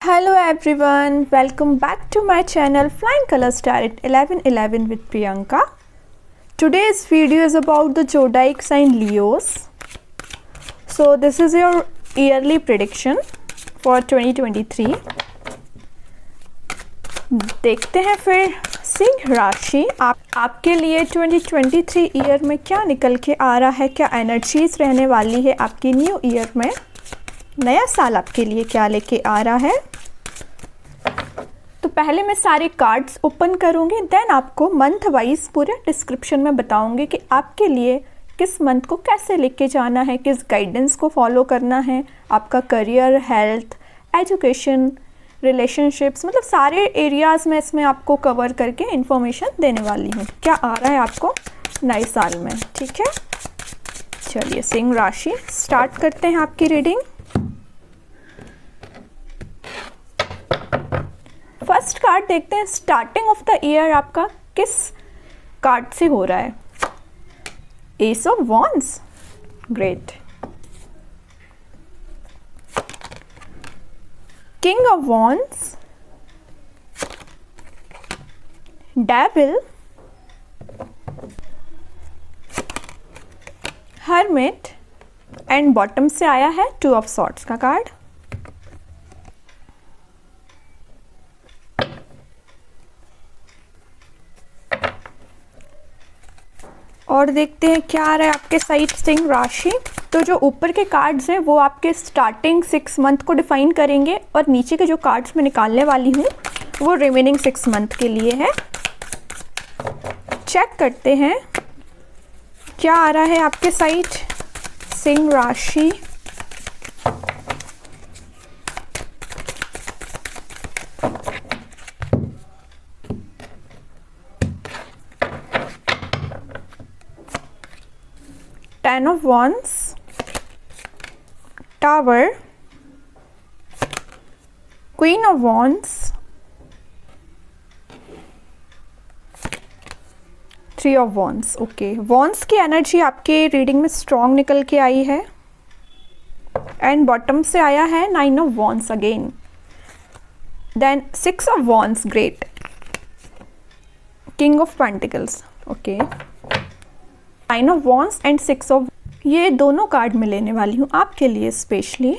Hello everyone, welcome back to my channel Flying Color Star at 1111 with Priyanka. Today's video is about the zodiac sign Leos. So this is your yearly prediction for 2023. देखते हैं फिर सिंह राशि आपके लिए 2023 year में क्या निकल के आ रहा है, क्या एनर्जीज रहने वाली है आपकी न्यू ईयर में, नया साल आपके लिए क्या लेके आ रहा है। तो पहले मैं सारे कार्ड्स ओपन करूंगी, देन आपको मंथ वाइज पूरे डिस्क्रिप्शन में बताऊंगी कि आपके लिए किस मंथ को कैसे लेके जाना है, किस गाइडेंस को फॉलो करना है, आपका करियर, हेल्थ, एजुकेशन, रिलेशनशिप्स, मतलब सारे एरियाज़ में इसमें आपको कवर करके इन्फॉर्मेशन देने वाली हूँ क्या आ रहा है आपको नए साल में। ठीक है, चलिए सिंह राशि स्टार्ट करते हैं आपकी रीडिंग। फर्स्ट कार्ड देखते हैं, स्टार्टिंग ऑफ द ईयर आपका किस कार्ड से हो रहा है। S of wands, great. King of wands, devil, hermit and bottom से आया है टू ऑफ सॉर्ड्स का कार्ड। और देखते हैं क्या आ रहा है आपके साइड सिंह राशि। तो जो ऊपर के कार्ड्स हैं वो आपके स्टार्टिंग 6 मंथ को डिफाइन करेंगे और नीचे के जो कार्ड्स मैं निकालने वाली हूँ वो रिमेनिंग 6 मंथ के लिए है। चेक करते हैं क्या आ रहा है आपके साइड सिंह राशि। Ten of Wands, Tower, Queen of Wands, Three of Wands। Okay, Wands की एनर्जी आपके रीडिंग में स्ट्रॉन्ग निकल के आई है एंड बॉटम से आया है 9 of Wands again, then 6 of Wands, great. King of Pentacles, okay, 9 of Wands and 6 of, ये दोनों कार्ड मैं लेने वाली हूँ आपके लिए स्पेशली।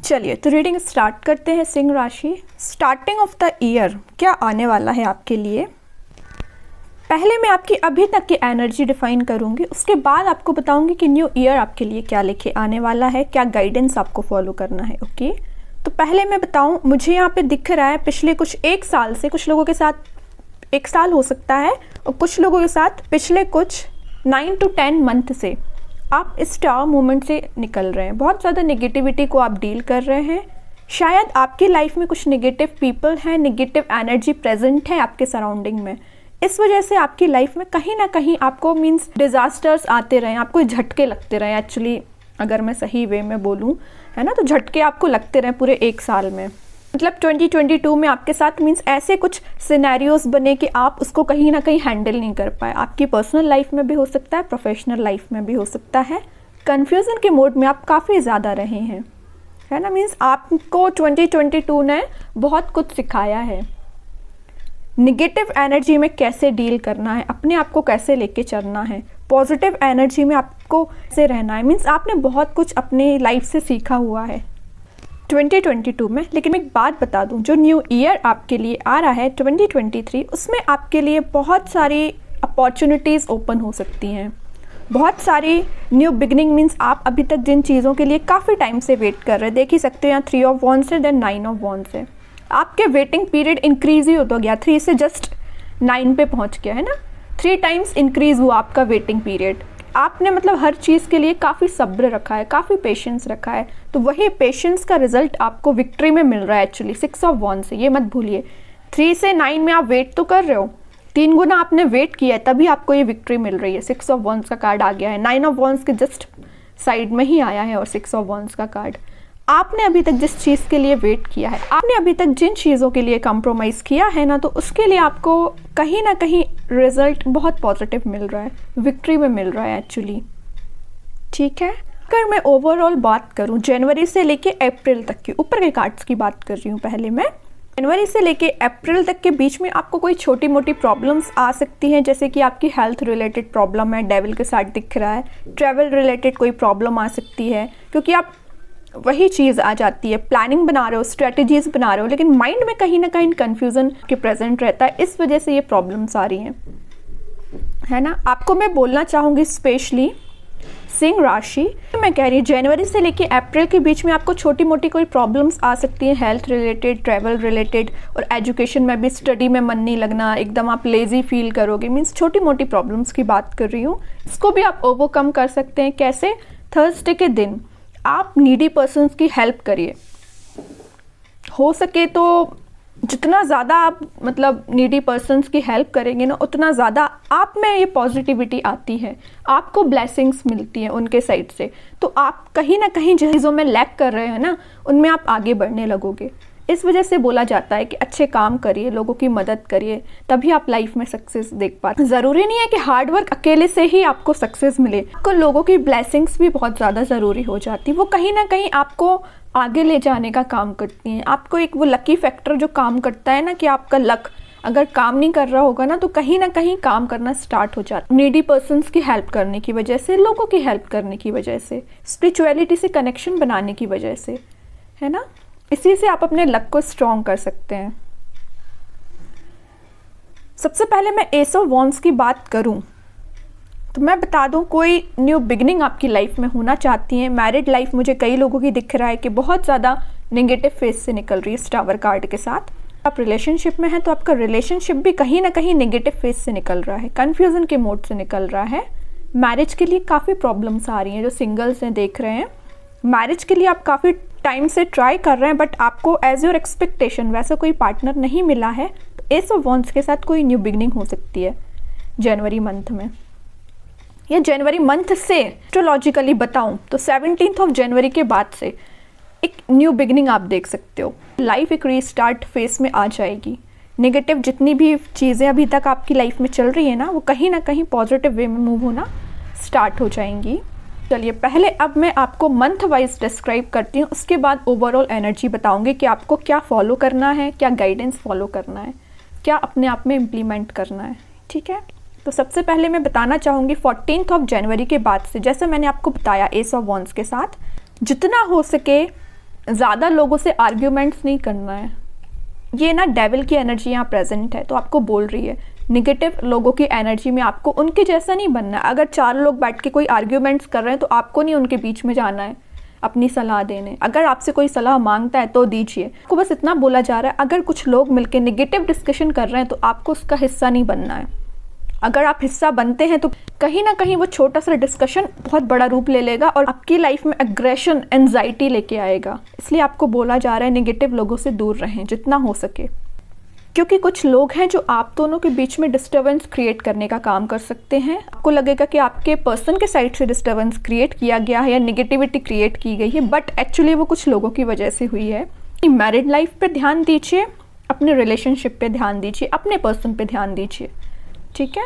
चलिए तो रीडिंग स्टार्ट करते हैं सिंह राशि। स्टार्टिंग ऑफ द ईयर क्या आने वाला है आपके लिए। पहले मैं आपकी अभी तक की एनर्जी डिफाइन करूंगी, उसके बाद आपको बताऊंगी कि न्यू ईयर आपके लिए क्या लेके आने वाला है, क्या गाइडेंस आपको फॉलो करना है। ओके, तो पहले मैं बताऊं, मुझे यहाँ पे दिख रहा है पिछले कुछ 1 साल से, कुछ लोगों के साथ 1 साल हो सकता है और कुछ लोगों के साथ पिछले कुछ 9 to 10 मंथ से आप इस स्टार मूवमेंट से निकल रहे हैं। बहुत ज़्यादा नेगेटिविटी को आप डील कर रहे हैं। शायद आपकी लाइफ में कुछ नेगेटिव पीपल हैं, नेगेटिव एनर्जी प्रेजेंट है आपके सराउंडिंग में। इस वजह से आपकी लाइफ में कहीं ना कहीं आपको मीन्स डिजास्टर्स आते रहे, आपको झटके लगते रहे। एक्चुअली अगर मैं सही वे में बोलूँ, है ना, तो झटके आपको लगते रहे पूरे 1 साल में। मतलब 2022 में आपके साथ मीन्स ऐसे कुछ सिनेरियोज बने कि आप उसको कहीं ना कहीं हैंडल नहीं कर पाए। आपकी पर्सनल लाइफ में भी हो सकता है, प्रोफेशनल लाइफ में भी हो सकता है। कन्फ्यूज़न के मोड में आप काफ़ी ज़्यादा रहे हैं, है ना। मीन्स आपको 2022 ने बहुत कुछ सिखाया है। निगेटिव एनर्जी में कैसे डील करना है, अपने आप को कैसे लेके चलना है, पॉजिटिव एनर्जी में आपको कैसे रहना है। मीन्स आपने बहुत कुछ अपने लाइफ से सीखा हुआ है 2022 में। लेकिन मैं एक बात बता दूं, जो न्यू ईयर आपके लिए आ रहा है 2023, उसमें आपके लिए बहुत सारी अपॉर्चुनिटीज़ ओपन हो सकती हैं, बहुत सारी न्यू बिगनिंग। मीन्स आप अभी तक जिन चीज़ों के लिए काफ़ी टाइम से वेट कर रहे हैं, देख ही सकते हो यहाँ 3 of Wands है, देन 9 of Wands है। आपके वेटिंग पीरियड इंक्रीज ही होता गया, 3 से जस्ट 9 पे पहुँच गया, है ना। 3 टाइम्स इंक्रीज हुआ आपका वेटिंग पीरियड। आपने मतलब हर चीज़ के लिए काफ़ी सब्र रखा है, काफ़ी पेशेंस रखा है, तो वही पेशेंस का रिजल्ट आपको विक्ट्री में मिल रहा है एक्चुअली 6 of Wands से। ये मत भूलिए, 3 से 9 में आप वेट तो कर रहे हो, 3 गुना आपने वेट किया है, तभी आपको ये विक्ट्री मिल रही है। 6 of Wands का कार्ड आ गया है, 9 of Wands के जस्ट साइड में ही आया है और 6 of Wands का कार्ड। आपने अभी तक जिस चीज़ के लिए वेट किया है, आपने अभी तक जिन चीज़ों के लिए कंप्रोमाइज़ किया है ना, तो उसके लिए आपको कहीं ना कहीं रिजल्ट बहुत पॉजिटिव मिल रहा है, विक्ट्री में मिल रहा है एक्चुअली। ठीक है, अगर मैं ओवरऑल बात करूं जनवरी से लेके अप्रैल तक की, ऊपर के कार्ड्स की बात कर रही हूं पहले मैं, जनवरी से लेके अप्रैल तक के बीच में आपको कोई छोटी मोटी प्रॉब्लम्स आ सकती हैं, जैसे कि आपकी हेल्थ रिलेटेड प्रॉब्लम है, डेविल के साथ दिख रहा है, ट्रैवल रिलेटेड कोई प्रॉब्लम आ सकती है, क्योंकि आप वही चीज़ आ जाती है, प्लानिंग बना रहे हो, स्ट्रेटजीज बना रहे हो, लेकिन माइंड में कहीं ना कहीं कन्फ्यूज़न के प्रेजेंट रहता है, इस वजह से ये प्रॉब्लम्स आ रही हैं, है ना। आपको मैं बोलना चाहूँगी स्पेशली सिंह राशि, मैं कह रही हूँ जनवरी से लेके अप्रैल के बीच में आपको छोटी मोटी कोई प्रॉब्लम्स आ सकती हैं, हेल्थ रिलेटेड, ट्रैवल रिलेटेड, और एजुकेशन में भी, स्टडी में मन नहीं लगना, एकदम आप लेज़ी फील करोगे, मीन्स छोटी मोटी प्रॉब्लम्स की बात कर रही हूँ। इसको भी आप ओवरकम कर सकते हैं। कैसे? थर्सडे के दिन आप नीडी पर्सन्स की हेल्प करिए, हो सके तो जितना ज़्यादा आप मतलब नीडी पर्सन्स की हेल्प करेंगे ना, उतना ज़्यादा आप में ये पॉजिटिविटी आती है, आपको ब्लेसिंग्स मिलती हैं उनके साइड से, तो आप कहीं ना कहीं जिन चीज़ों में लैक कर रहे हैं ना, उनमें आप आगे बढ़ने लगोगे। इस वजह से बोला जाता है कि अच्छे काम करिए, लोगों की मदद करिए, तभी आप लाइफ में सक्सेस देख पाते। ज़रूरी नहीं है कि हार्ड वर्क अकेले से ही आपको सक्सेस मिले, आपको लोगों की ब्लेसिंग्स भी बहुत ज़्यादा ज़रूरी हो जाती है, वो कहीं ना कहीं आपको आगे ले जाने का काम करती हैं। आपको एक वो लकी फैक्टर जो काम करता है ना, कि आपका लक अगर काम नहीं कर रहा होगा ना, तो कहीं ना कहीं काम करना स्टार्ट हो जाता है, नीडी पर्सन्स की हेल्प करने की वजह से, लोगों की हेल्प करने की वजह से, स्पिरिचुअलिटी से कनेक्शन बनाने की वजह से, है ना। इसी से आप अपने लक को स्ट्रॉन्ग कर सकते हैं। सबसे पहले मैं एस ऑफ वॉन्ड्स की बात करूं तो मैं बता दूं, कोई न्यू बिगनिंग आपकी लाइफ में होना चाहती है। मैरिड लाइफ मुझे कई लोगों की दिख रहा है कि बहुत ज़्यादा नेगेटिव फेज से निकल रही है इस टावर कार्ड के साथ। आप रिलेशनशिप में हैं तो आपका रिलेशनशिप भी कहीं ना कहीं नेगेटिव फेज से निकल रहा है, कन्फ्यूज़न के मोड से निकल रहा है। मैरिज के लिए काफ़ी प्रॉब्लम्स आ रही हैं, जो सिंगल्स हैं देख रहे हैं। मैरिज के लिए आप काफ़ी टाइम से ट्राई कर रहे हैं, बट आपको एज योर एक्सपेक्टेशन वैसा कोई पार्टनर नहीं मिला है। तो एस ऑफ वॉन्ड्स के साथ कोई न्यू बिगनिंग हो सकती है जनवरी मंथ में, या जनवरी मंथ से एस्ट्रोलॉजिकली बताऊं तो 17 जनवरी के बाद से एक न्यू बिगनिंग आप देख सकते हो। लाइफ एक रीस्टार्ट फेस में आ जाएगी। नेगेटिव जितनी भी चीज़ें अभी तक आपकी लाइफ में चल रही है ना, वो कहीं ना कहीं पॉजिटिव वे में मूव होना स्टार्ट हो जाएंगी। चलिए पहले अब मैं आपको मंथ वाइज डिस्क्राइब करती हूँ, उसके बाद ओवरऑल एनर्जी बताऊंगी कि आपको क्या फॉलो करना है, क्या गाइडेंस फॉलो करना है, क्या अपने आप में इम्प्लीमेंट करना है। ठीक है, तो सबसे पहले मैं बताना चाहूँगी 14 जनवरी के बाद से, जैसे मैंने आपको बताया एस ऑफ वॉन्ड्स के साथ, जितना हो सके ज़्यादा लोगों से आर्ग्यूमेंट्स नहीं करना है। ये ना डेविल की एनर्जी यहाँ प्रेजेंट है, तो आपको बोल रही है निगेटिव लोगों की एनर्जी में आपको उनके जैसा नहीं बनना है। अगर 4 लोग बैठ के कोई आर्ग्यूमेंट्स कर रहे हैं तो आपको नहीं उनके बीच में जाना है अपनी सलाह देने। अगर आपसे कोई सलाह मांगता है तो दीजिए। आपको बस इतना बोला जा रहा है, अगर कुछ लोग मिलकर नेगेटिव डिस्कशन कर रहे हैं तो आपको उसका हिस्सा नहीं बनना है। अगर आप हिस्सा बनते हैं तो कहीं ना कहीं वो छोटा सा डिस्कशन बहुत बड़ा रूप ले लेगा और आपकी लाइफ में एग्रेशन, एंजाइटी लेके आएगा। इसलिए आपको बोला जा रहा है नेगेटिव लोगों से दूर रहें जितना हो सके, क्योंकि कुछ लोग हैं जो आप दोनों के बीच में डिस्टर्बेंस क्रिएट करने का काम कर सकते हैं। आपको लगेगा कि आपके पर्सन के साइड से डिस्टर्बेंस क्रिएट किया गया है या नेगेटिविटी क्रिएट की गई है, बट एक्चुअली वो कुछ लोगों की वजह से हुई है। मैरिड लाइफ पे ध्यान दीजिए, अपने रिलेशनशिप पे ध्यान दीजिए, अपने पर्सन पे ध्यान दीजिए। ठीक है,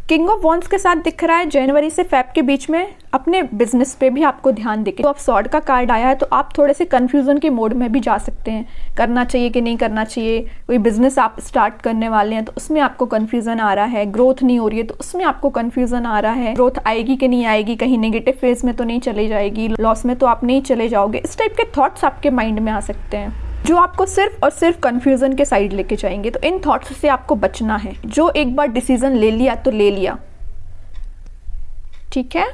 किंग ऑफ वॉन्ड्स के साथ दिख रहा है जनवरी से फेब के बीच में अपने बिजनेस पे भी आपको ध्यान देके। तो अब सॉर्ड का कार्ड आया है तो आप थोड़े से कंफ्यूजन के मोड में भी जा सकते हैं, करना चाहिए कि नहीं करना चाहिए। कोई बिजनेस आप स्टार्ट करने वाले हैं तो उसमें आपको कंफ्यूजन आ रहा है, ग्रोथ नहीं हो रही है तो उसमें आपको कंफ्यूजन आ रहा है, ग्रोथ आएगी कि नहीं आएगी, कहीं नेगेटिव फेज में तो नहीं चली जाएगी, लॉस में तो आप नहीं चले जाओगे। इस टाइप के थॉट्स आपके माइंड में आ सकते हैं जो आपको सिर्फ और सिर्फ कंफ्यूजन के साइड लेके जाएंगे। तो इन थॉट्स से आपको बचना है। जो एक बार डिसीजन ले लिया तो ले लिया। ठीक है,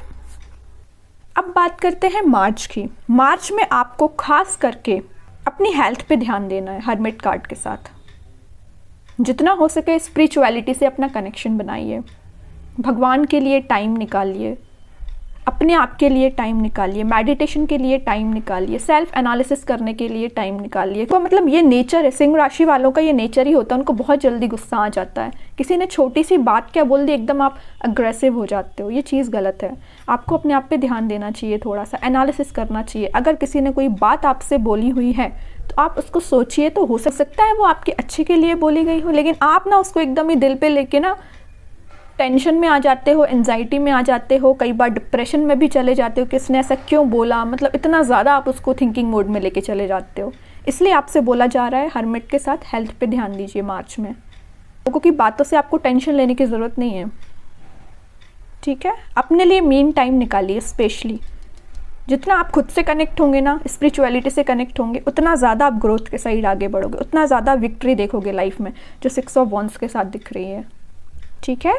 अब बात करते हैं मार्च की। मार्च में आपको खास करके अपनी हेल्थ पे ध्यान देना है हर्मिट कार्ड के साथ। जितना हो सके स्पिरिचुअलिटी से अपना कनेक्शन बनाइए, भगवान के लिए टाइम निकालिए, अपने आप के लिए टाइम निकालिए, मेडिटेशन के लिए टाइम निकालिए, सेल्फ एनालिसिस करने के लिए टाइम निकालिए। तो मतलब ये नेचर है, सिंह राशि वालों का ये नेचर ही होता है, उनको बहुत जल्दी गुस्सा आ जाता है। किसी ने छोटी सी बात क्या बोल दी, एकदम आप अग्रेसिव हो जाते हो, ये चीज़ गलत है। आपको अपने आप पे ध्यान देना चाहिए, थोड़ा सा एनालिसिस करना चाहिए। अगर किसी ने कोई बात आपसे बोली हुई है तो आप उसको सोचिए, तो हो सकता है वो आपके अच्छे के लिए बोली गई हो, लेकिन आप ना उसको एकदम ही दिल पे लेके ना टेंशन में आ जाते हो, एंजाइटी में आ जाते हो, कई बार डिप्रेशन में भी चले जाते हो कि इसने ऐसा क्यों बोला, मतलब इतना ज़्यादा आप उसको थिंकिंग मोड में लेके चले जाते हो। इसलिए आपसे बोला जा रहा है हर्मिट के साथ हेल्थ पे ध्यान दीजिए मार्च में। लोगों की बातों से आपको टेंशन लेने की ज़रूरत नहीं है, ठीक है। अपने लिए मीन टाइम निकालिए। स्पेशली जितना आप खुद से कनेक्ट होंगे ना, स्पिरिचुअलिटी से कनेक्ट होंगे, उतना ज़्यादा आप ग्रोथ के साइड आगे बढ़ोगे, उतना ज़्यादा विक्ट्री देखोगे लाइफ में, जो 6 ऑफ वॉन्ड्स के साथ दिख रही है, ठीक है।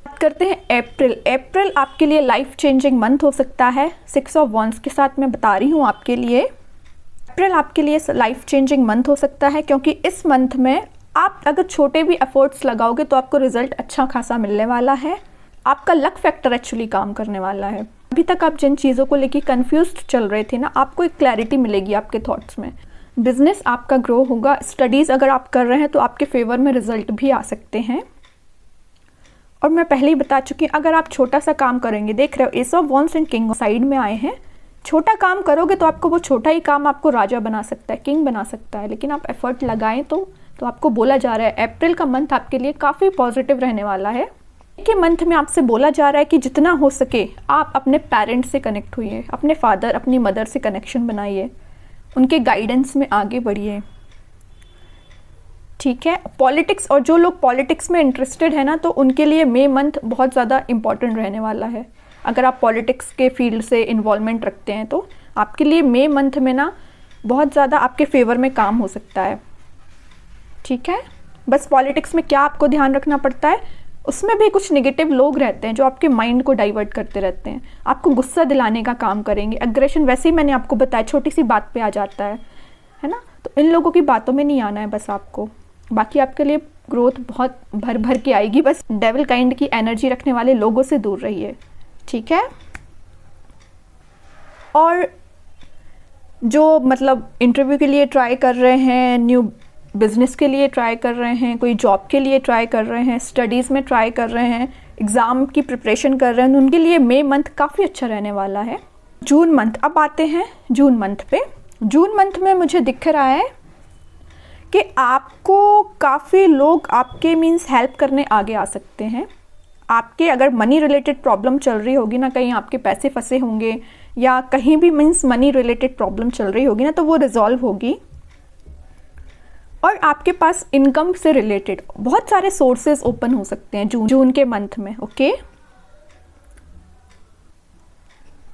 बात करते हैं अप्रैल। अप्रैल आपके लिए लाइफ चेंजिंग मंथ हो सकता है। 6 ऑफ वॉन्ड्स के साथ मैं बता रही हूँ आपके लिए, अप्रैल आपके लिए लाइफ चेंजिंग मंथ हो सकता है, क्योंकि इस मंथ में आप अगर छोटे भी एफर्ट्स लगाओगे तो आपको रिजल्ट अच्छा खासा मिलने वाला है। आपका लक फैक्टर एक्चुअली काम करने वाला है। अभी तक आप जिन चीज़ों को लेकर कंफ्यूज्ड चल रहे थे ना, आपको एक क्लैरिटी मिलेगी आपके थॉट्स में। बिजनेस आपका ग्रो होगा। स्टडीज़ अगर आप कर रहे हैं तो आपके फेवर में रिजल्ट भी आ सकते हैं। और मैं पहले ही बता चुकी हूँ, अगर आप छोटा सा काम करेंगे, देख रहे हो S of wands and king side में आए हैं, छोटा काम करोगे तो आपको वो छोटा ही काम आपको राजा बना सकता है, किंग बना सकता है। लेकिन आप एफर्ट लगाएं तो आपको बोला जा रहा है अप्रैल का मंथ आपके लिए काफ़ी पॉजिटिव रहने वाला है। के मंथ में आपसे बोला जा रहा है कि जितना हो सके आप अपने पेरेंट्स से कनेक्ट होइए, अपने फादर अपनी मदर से कनेक्शन बनाइए, उनके गाइडेंस में आगे बढ़िए, ठीक है। पॉलिटिक्स, और जो लोग पॉलिटिक्स में इंटरेस्टेड है ना, तो उनके लिए मई मंथ बहुत ज़्यादा इम्पॉर्टेंट रहने वाला है। अगर आप पॉलिटिक्स के फील्ड से इन्वॉल्वमेंट रखते हैं तो आपके लिए मई मंथ में ना बहुत ज़्यादा आपके फेवर में काम हो सकता है, ठीक है। बस पॉलिटिक्स में क्या आपको ध्यान रखना पड़ता है, उसमें भी कुछ नेगेटिव लोग रहते हैं जो आपके माइंड को डाइवर्ट करते रहते हैं, आपको गुस्सा दिलाने का काम करेंगे। एग्रेशन वैसे ही मैंने आपको बताया छोटी सी बात पे आ जाता है ना, तो इन लोगों की बातों में नहीं आना है बस आपको। बाकी आपके लिए ग्रोथ बहुत भर भर के आएगी, बस डेविल काइंड की एनर्जी रखने वाले लोगों से दूर रहिए, ठीक है। और जो मतलब इंटरव्यू के लिए ट्राई कर रहे हैं, न्यू बिजनेस के लिए ट्राई कर रहे हैं, कोई जॉब के लिए ट्राई कर रहे हैं, स्टडीज़ में ट्राई कर रहे हैं, एग्ज़ाम की प्रिपरेशन कर रहे हैं, उनके लिए मई मंथ काफ़ी अच्छा रहने वाला है। जून मंथ, अब आते हैं जून मंथ पे। जून मंथ में मुझे दिख रहा है कि आपको काफ़ी लोग आपके मीन्स हेल्प करने आगे आ सकते हैं। आपके अगर मनी रिलेटेड प्रॉब्लम चल रही होगी ना, कहीं आपके पैसे फंसे होंगे या कहीं भी मीन्स मनी रिलेटेड प्रॉब्लम चल रही होगी ना, तो वो रिजॉल्व होगी। और आपके पास इनकम से रिलेटेड बहुत सारे सोर्सेज ओपन हो सकते हैं जून के मंथ में, ओके।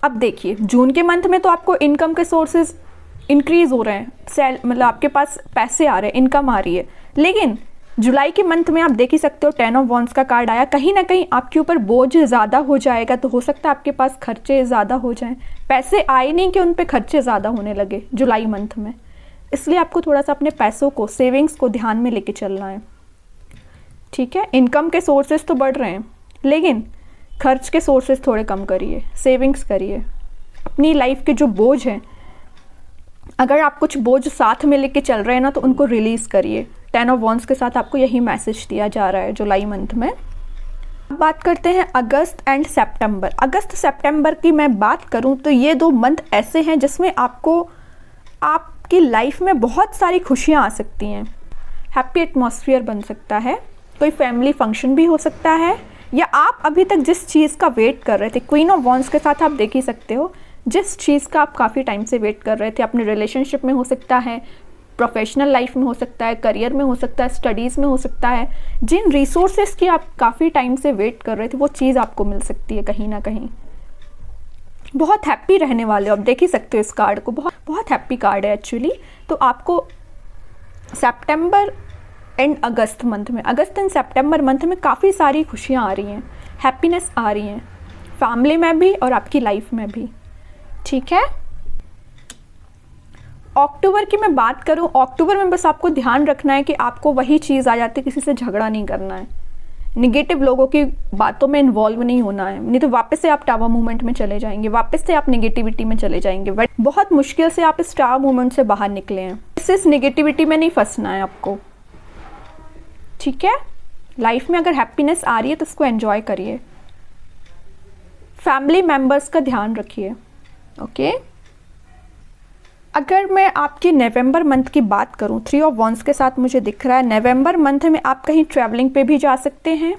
अब देखिए जून के मंथ में तो आपको इनकम के सोर्सेज इंक्रीज हो रहे हैं, मतलब आपके पास पैसे आ रहे हैं, इनकम आ रही है। लेकिन जुलाई के मंथ में आप देख ही सकते हो 10 ऑफ वॉन्ड्स का कार्ड आया, कहीं ना कहीं आपके ऊपर बोझ ज़्यादा हो जाएगा, तो हो सकता है आपके पास खर्चे ज़्यादा हो जाएं। पैसे आए नहीं कि उन पे खर्चे ज़्यादा होने लगे जुलाई मंथ में, इसलिए आपको थोड़ा सा अपने पैसों को, सेविंग्स को ध्यान में लेके चलना है, ठीक है। इनकम के सोर्सेज तो बढ़ रहे हैं, लेकिन खर्च के सोर्सेज थोड़े कम करिए, सेविंग्स करिए। अपनी लाइफ के जो बोझ हैं, अगर आप कुछ बोझ साथ में लेके चल रहे हैं ना, तो उनको रिलीज़ करिए। 10 ऑफ वॉन्ड्स के साथ आपको यही मैसेज दिया जा रहा है जुलाई मंथ में। अब बात करते हैं अगस्त एंड सितंबर। अगस्त सितंबर की मैं बात करूं तो ये 2 मंथ ऐसे हैं जिसमें आपको आपकी लाइफ में बहुत सारी खुशियां आ सकती हैं। हैप्पी एटमॉस्फेयर बन सकता है, कोई फैमिली फंक्शन भी हो सकता है, या आप अभी तक जिस चीज़ का वेट कर रहे थे, क्वीन ऑफ वॉन्ड्स के साथ आप देख ही सकते हो, जिस चीज़ का आप काफ़ी टाइम से वेट कर रहे थे, अपने रिलेशनशिप में हो सकता है, प्रोफेशनल लाइफ में हो सकता है, करियर में हो सकता है, स्टडीज़ में हो सकता है, जिन रिसोर्सेज की आप काफ़ी टाइम से वेट कर रहे थे वो चीज़ आपको मिल सकती है कहीं ना कहीं। बहुत हैप्पी रहने वाले हो, आप देख ही सकते हो इस कार्ड को, बहुत बहुत हैप्पी कार्ड है एक्चुअली। तो आपको सितंबर एंड अगस्त मंथ में, अगस्त एंड सितंबर मंथ में काफ़ी सारी खुशियाँ आ रही हैं, हैप्पीनेस आ रही हैं, फैमिली में भी और आपकी लाइफ में भी, ठीक है। अक्टूबर की मैं बात करूं, अक्टूबर में बस आपको ध्यान रखना है कि आपको वही चीज़ आ जाती है, किसी से झगड़ा नहीं करना है। निगेटिव लोगों की बातों में इन्वॉल्व नहीं होना है, नहीं तो वापस से आप टावर मूवमेंट में चले जाएंगे, वापस से आप नेगेटिविटी में चले जाएंगे। बट बहुत मुश्किल से आप इस टावर मूवमेंट से बाहर निकले हैं। इस नेगेटिविटी में नहीं फंसना है आपको, ठीक है। लाइफ में अगर हैप्पीनेस आ रही है तो उसको एंजॉय करिए, फैमिली मेंबर्स का ध्यान रखिए, ओके। अगर मैं आपकी नवंबर मंथ की बात करूं, 3 ऑफ वॉन्ड्स के साथ मुझे दिख रहा है नवंबर मंथ में आप कहीं ट्रैवलिंग पे भी जा सकते हैं,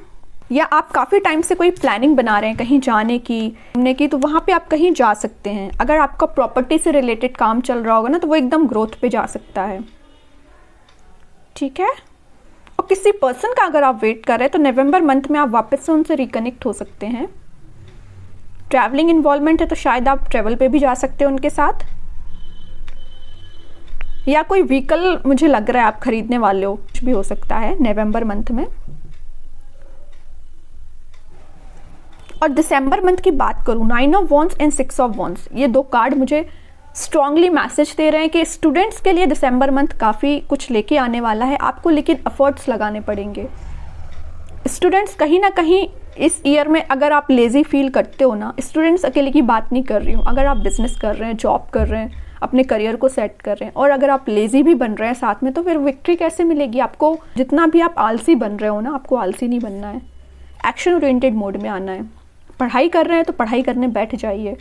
या आप काफ़ी टाइम से कोई प्लानिंग बना रहे हैं कहीं जाने की, घूमने की, तो वहाँ पे आप कहीं जा सकते हैं। अगर आपका प्रॉपर्टी से रिलेटेड काम चल रहा होगा ना, तो वो एकदम ग्रोथ पे जा सकता है, ठीक है। और किसी पर्सन का अगर आप वेट कर रहे हैं तो नवंबर मंथ में आप वापस से उनसे रिकनेक्ट हो सकते हैं। ट्रैवलिंग इन्वॉल्वमेंट है तो शायद आप ट्रैवल पे भी जा सकते हैं उनके साथ, या कोई व्हीकल मुझे लग रहा है आप खरीदने वाले हो, कुछ भी हो सकता है नवंबर मंथ में। और दिसंबर मंथ की बात करूं, 9 of wands and 6 of wands, ये 2 कार्ड मुझे स्ट्रांगली मैसेज दे रहे हैं कि स्टूडेंट्स के लिए दिसंबर मंथ काफ़ी कुछ लेके आने वाला है आपको, लेकिन एफर्ट्स लगाने पड़ेंगे। स्टूडेंट्स कहीं ना कहीं इस ईयर में अगर आप लेज़ी फील करते हो ना, स्टूडेंट्स अकेले की बात नहीं कर रही हूँ, अगर आप बिजनेस कर रहे हैं, जॉब कर रहे हैं, अपने करियर को सेट कर रहे हैं, और अगर आप लेज़ी भी बन रहे हैं साथ में, तो फिर विक्ट्री कैसे मिलेगी आपको। जितना भी आप आलसी बन रहे हो ना, आपको आलसी नहीं बनना है, एक्शन ओरिएंटेड मोड में आना है। पढ़ाई कर रहे हैं तो पढ़ाई करने बैठ जाइए,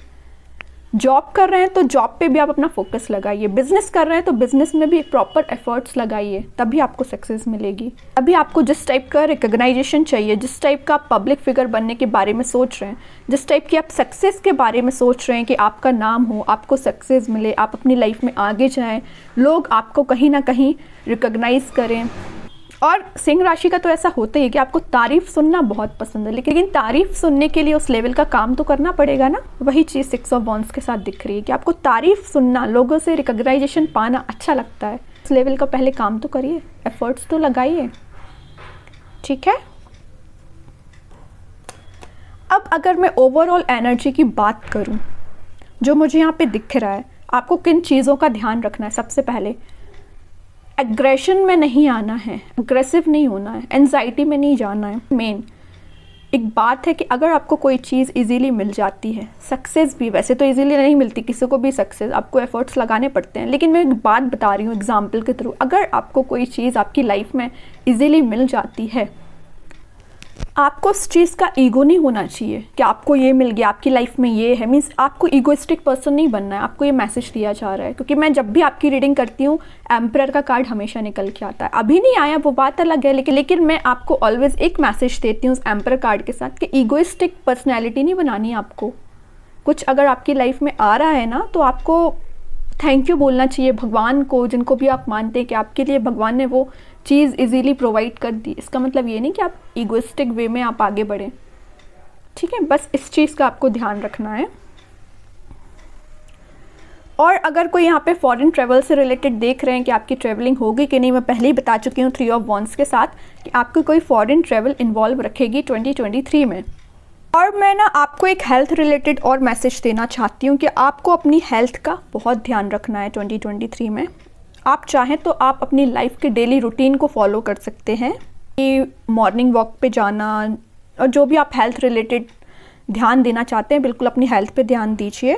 जॉब कर रहे हैं तो जॉब पे भी आप अपना फोकस लगाइए, बिजनेस कर रहे हैं तो बिजनेस में भी प्रॉपर एफर्ट्स लगाइए, तभी आपको सक्सेस मिलेगी। अभी आपको जिस टाइप का रिकग्नाइजेशन चाहिए, जिस टाइप का आप पब्लिक फिगर बनने के बारे में सोच रहे हैं, जिस टाइप की आप सक्सेस के बारे में सोच रहे हैं कि आपका नाम हो, आपको सक्सेस मिले, आप अपनी लाइफ में आगे जाएं, लोग आपको कहीं ना कहीं रिकग्नाइज करें। और सिंह राशि का तो ऐसा होता ही है कि आपको तारीफ सुनना बहुत पसंद है, लेकिन तारीफ सुनने के लिए उस लेवल का काम तो करना पड़ेगा ना। वही चीज़ 6 ऑफ वॉन्ड्स के साथ दिख रही है कि आपको तारीफ सुनना, लोगों से रिकग्नाइजेशन पाना अच्छा लगता है। उस लेवल का पहले काम तो करिए, एफर्ट्स तो लगाइए, ठीक है। अब अगर मैं ओवरऑल एनर्जी की बात करूं, जो मुझे यहाँ पे दिख रहा है, आपको किन चीज़ों का ध्यान रखना है। सबसे पहले एग्रेशन में नहीं आना है, अग्रेसिव नहीं होना है, एंजाइटी में नहीं जाना है। मेन एक बात है कि अगर आपको कोई चीज़ इजीली मिल जाती है, सक्सेस भी वैसे तो इजीली नहीं मिलती किसी को भी सक्सेस, आपको एफर्ट्स लगाने पड़ते हैं, लेकिन मैं एक बात बता रही हूँ एग्जाम्पल के थ्रू। अगर आपको कोई चीज़ आपकी लाइफ में इजीली मिल जाती है, आपको उस चीज़ का ईगो नहीं होना चाहिए कि आपको ये मिल गया, आपकी लाइफ में ये है, मीन्स आपको ईगोइस्टिक पर्सन नहीं बनना है। आपको ये मैसेज दिया जा रहा है, क्योंकि मैं जब भी आपकी रीडिंग करती हूँ एम्परर का कार्ड हमेशा निकल के आता है। अभी नहीं आया वो बात अलग है, लेकिन मैं आपको ऑलवेज एक मैसेज देती हूँ उस एम्परर कार्ड के साथ कि ईगोइस्टिक पर्सनैलिटी नहीं बनानी है आपको। कुछ अगर आपकी लाइफ में आ रहा है ना, तो आपको थैंक यू बोलना चाहिए भगवान को, जिनको भी आप मानते हैं कि आपके लिए भगवान ने वो चीज़ इजीली प्रोवाइड कर दी। इसका मतलब ये नहीं कि आप ईगोइस्टिक वे में आप आगे बढ़ें, ठीक है। बस इस चीज़ का आपको ध्यान रखना है। और अगर कोई यहाँ पे फॉरेन ट्रैवल से रिलेटेड देख रहे हैं कि आपकी ट्रैवलिंग होगी कि नहीं, मैं पहले ही बता चुकी हूँ 3 ऑफ वॉन्ड्स के साथ कि आपको कोई फॉरेन ट्रैवल इन्वॉल्व रखेगी 2023 में। और मैं ना आपको एक हेल्थ रिलेटेड और मैसेज देना चाहती हूँ कि आपको अपनी हेल्थ का बहुत ध्यान रखना है 2023 में। आप चाहें तो आप अपनी लाइफ के डेली रूटीन को फॉलो कर सकते हैं कि मॉर्निंग वॉक पे जाना, और जो भी आप हेल्थ रिलेटेड ध्यान देना चाहते हैं, बिल्कुल अपनी हेल्थ पे ध्यान दीजिए,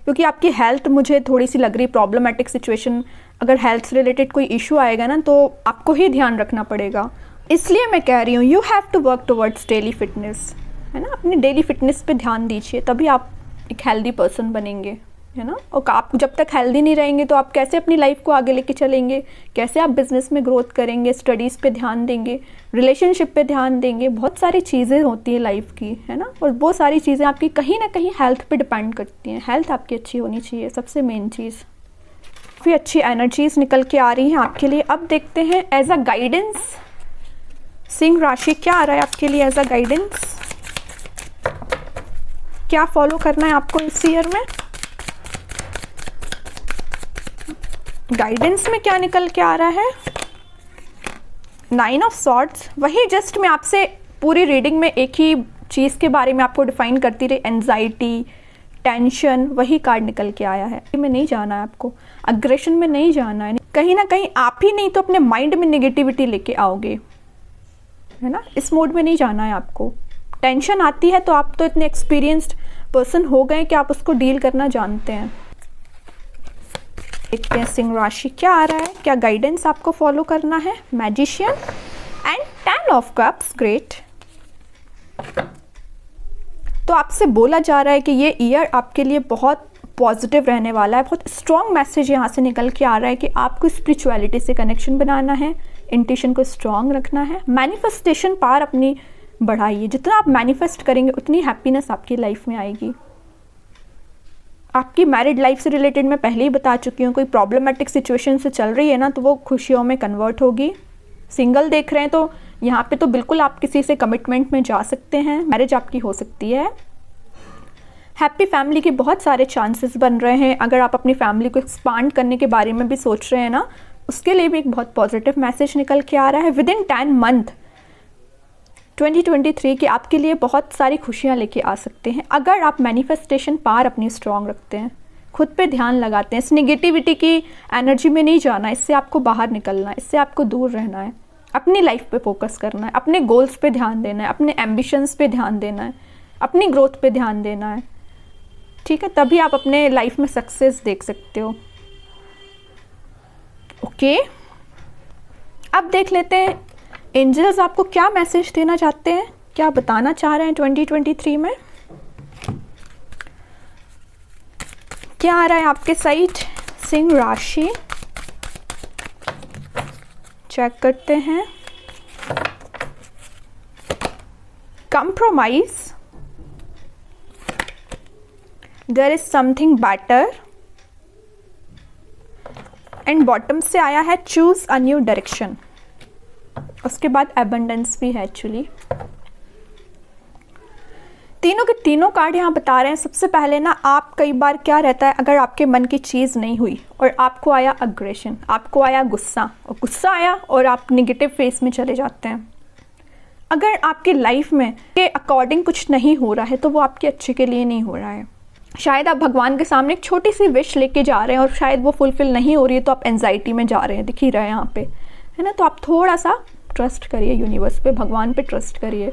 क्योंकि आपकी हेल्थ मुझे थोड़ी सी लग रही प्रॉब्लमेटिक सिचुएशन। अगर हेल्थ से रिलेटेड कोई इशू आएगा ना, तो आपको ही ध्यान रखना पड़ेगा। इसलिए मैं कह रही हूँ you have to work towards daily fitness, है ना। अपनी डेली फिटनेस पे ध्यान दीजिए, तभी आप एक हेल्दी पर्सन बनेंगे, है ना। और आप जब तक हेल्दी नहीं रहेंगे तो आप कैसे अपनी लाइफ को आगे लेके चलेंगे, कैसे आप बिजनेस में ग्रोथ करेंगे, स्टडीज़ पे ध्यान देंगे, रिलेशनशिप पे ध्यान देंगे। बहुत सारी चीज़ें होती हैं लाइफ की, है ना। और वो सारी चीज़ें आपकी कहीं ना कहीं हेल्थ पे डिपेंड करती हैं। हेल्थ आपकी अच्छी होनी चाहिए, सबसे मेन चीज़। काफ़ी अच्छी एनर्जीज निकल के आ रही हैं आपके लिए। अब देखते हैं एज अ गाइडेंस सिंह राशि क्या आ रहा है आपके लिए एज अ गाइडेंस। क्या फॉलो करना है आपको इस ईयर में, गाइडेंस में क्या निकल के आ रहा है। 9 ऑफ सॉर्ड्स, वही जस्ट मैं आपसे पूरी रीडिंग में एक ही चीज़ के बारे में आपको डिफाइन करती रही, एंजाइटी, टेंशन, वही कार्ड निकल के आया है। में नहीं जाना है आपको, अग्रेशन में नहीं जाना है। कहीं ना कहीं आप ही नहीं तो अपने माइंड में नेगेटिविटी लेके आओगे, है ना, इस मोड में नहीं जाना है आपको। टेंशन आती है तो आप तो इतने एक्सपीरियंस्ड पर्सन हो गए कि आप उसको डील करना जानते हैं। देखते हैं सिंह राशि क्या आ रहा है, क्या गाइडेंस आपको फॉलो करना है। Magician and 10 of cups, great. तो आपसे बोला जा रहा है कि ये ईयर आपके लिए बहुत पॉजिटिव रहने वाला है। बहुत स्ट्रॉन्ग मैसेज यहाँ से निकल के आ रहा है कि आपको स्पिरिचुअलिटी से कनेक्शन बनाना है, इंट्यूशन को स्ट्रॉन्ग रखना है, मैनिफेस्टेशन पावर अपनी बढ़ाइए। जितना आप मैनिफेस्ट करेंगे उतनी हैप्पीनेस आपकी लाइफ में आएगी। आपकी मैरिड लाइफ से रिलेटेड मैं पहले ही बता चुकी हूँ, कोई प्रॉब्लमेटिक सिचुएशन से चल रही है ना, तो वो खुशियों में कन्वर्ट होगी। सिंगल देख रहे हैं तो यहाँ पे तो बिल्कुल आप किसी से कमिटमेंट में जा सकते हैं, मैरिज आपकी हो सकती है। हैप्पी फैमिली के बहुत सारे चांसेस बन रहे हैं। अगर आप अपनी फैमिली को एक्सपांड करने के बारे में भी सोच रहे हैं ना, उसके लिए भी एक बहुत पॉजिटिव मैसेज निकल के आ रहा है। विद इन 10 मंथ 2023 के आपके लिए बहुत सारी खुशियाँ लेके आ सकते हैं अगर आप मैनिफेस्टेशन पावर अपनी स्ट्रॉन्ग रखते हैं, खुद पे ध्यान लगाते हैं। इस नेगेटिविटी की एनर्जी में नहीं जाना, इससे आपको बाहर निकलना है, इससे आपको दूर रहना है, अपनी लाइफ पे फोकस करना है, अपने गोल्स पे ध्यान देना है, अपने एम्बिशंस पे ध्यान देना है, अपनी ग्रोथ पे ध्यान देना है, ठीक है। तभी आप अपने लाइफ में सक्सेस देख सकते हो। ओके, अब देख लेते हैं एंजल्स आपको क्या मैसेज देना चाहते हैं, क्या बताना चाह रहे हैं 2023 में। क्या आ रहा है आपके साइड सिंह राशि, चेक करते हैं। Compromise, there is something better, and bottom से आया है चूज अ न्यू डायरेक्शन। उसके बाद एबंडेंस भी है एक्चुअली। तीनों के तीनों कार्ड यहाँ बता रहे हैं। सबसे पहले ना, आप कई बार क्या रहता है, अगर आपके मन की चीज़ नहीं हुई और आपको आया अग्रेशन, आपको आया गुस्सा, और गुस्सा आया और आप निगेटिव फेस में चले जाते हैं। अगर आपकी लाइफ में के अकॉर्डिंग कुछ नहीं हो रहा है तो वो आपके अच्छे के लिए नहीं हो रहा है। शायद आप भगवान के सामने एक छोटी सी विश लेके जा रहे हैं और शायद वो फुलफिल नहीं हो रही है, तो आप एंजाइटी में जा रहे हैं, दिख ही रहा है यहाँ पे, है ना। तो आप थोड़ा सा ट्रस्ट करिए यूनिवर्स पे, भगवान पे ट्रस्ट करिए।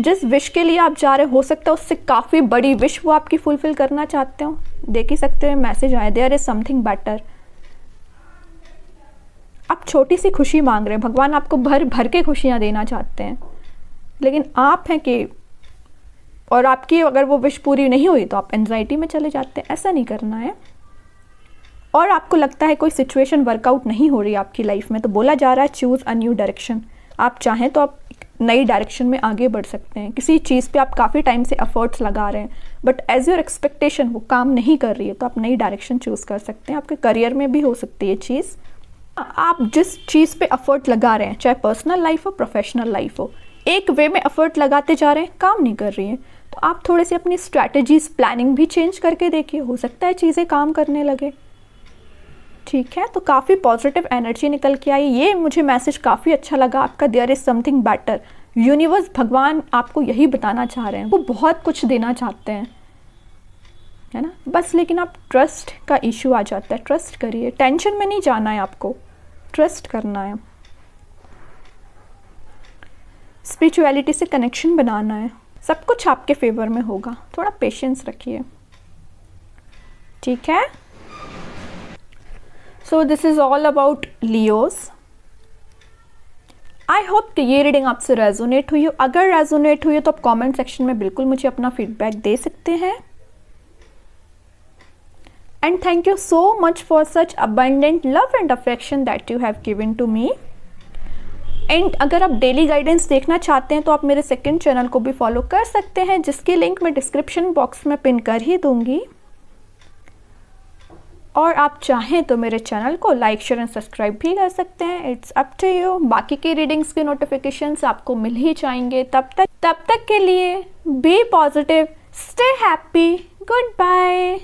जिस विश के लिए आप जा रहे हो सकता है उससे काफ़ी बड़ी विश वो आपकी फुलफिल करना चाहते हो। देख ही सकते हो मैसेज आए, देयर इज समथिंग बेटर। आप छोटी सी खुशी मांग रहे हैं, भगवान आपको भर भर के खुशियाँ देना चाहते हैं, लेकिन आप हैं कि, और आपकी अगर वो विश पूरी नहीं हुई तो आप एंजाइटी में चले जाते हैं। ऐसा नहीं करना है। और आपको लगता है कोई सिचुएशन वर्कआउट नहीं हो रही आपकी लाइफ में, तो बोला जा रहा है चूज़ अ न्यू डायरेक्शन। आप चाहें तो आप नई डायरेक्शन में आगे बढ़ सकते हैं। किसी चीज़ पे आप काफ़ी टाइम से एफर्ट्स लगा रहे हैं बट एज योर एक्सपेक्टेशन वो काम नहीं कर रही है, तो आप नई डायरेक्शन चूज़ कर सकते हैं। आपके करियर में भी हो सकती है चीज़। आप जिस चीज़ पे एफर्ट लगा रहे हैं, चाहे पर्सनल लाइफ हो प्रोफेशनल लाइफ हो, एक वे में एफर्ट लगाते जा रहे हैं, काम नहीं कर रही हैं, तो आप थोड़े से अपनी स्ट्रैटेजीज प्लानिंग भी चेंज करके देखिए, हो सकता है चीज़ें काम करने लगे, ठीक है। तो काफ़ी पॉजिटिव एनर्जी निकल के आई। ये मुझे मैसेज काफ़ी अच्छा लगा आपका, there is something better. Universe, भगवान आपको यही बताना चाह रहे हैं। वो बहुत कुछ देना चाहते हैं, है ना, बस लेकिन आप ट्रस्ट का इशू आ जाता है। ट्रस्ट करिए, टेंशन में नहीं जाना है, आपको ट्रस्ट करना है, स्पिरिचुअलिटी से कनेक्शन बनाना है, सब कुछ आपके फेवर में होगा। थोड़ा पेशेंस रखिए, ठीक है। So this is all about Leos. I hope कि ये रीडिंग आपसे रेजोनेट हुई हो। अगर रेजोनेट हुई हो तो आप कमेंट सेक्शन में बिल्कुल मुझे अपना फीडबैक दे सकते हैं। And thank you so much for such abundant love and affection that you have given to me. And अगर आप डेली गाइडेंस देखना चाहते हैं तो आप मेरे सेकंड चैनल को भी फॉलो कर सकते हैं, जिसकी लिंक मैं डिस्क्रिप्शन बॉक्स में पिन कर ही दूंगी। और आप चाहें तो मेरे चैनल को लाइक शेयर एंड सब्सक्राइब भी कर सकते हैं, इट्स अप टू यू। बाकी की रीडिंग्स के नोटिफिकेशंस आपको मिल ही जाएंगे। तब तक के लिए be positive, stay happy, good bye.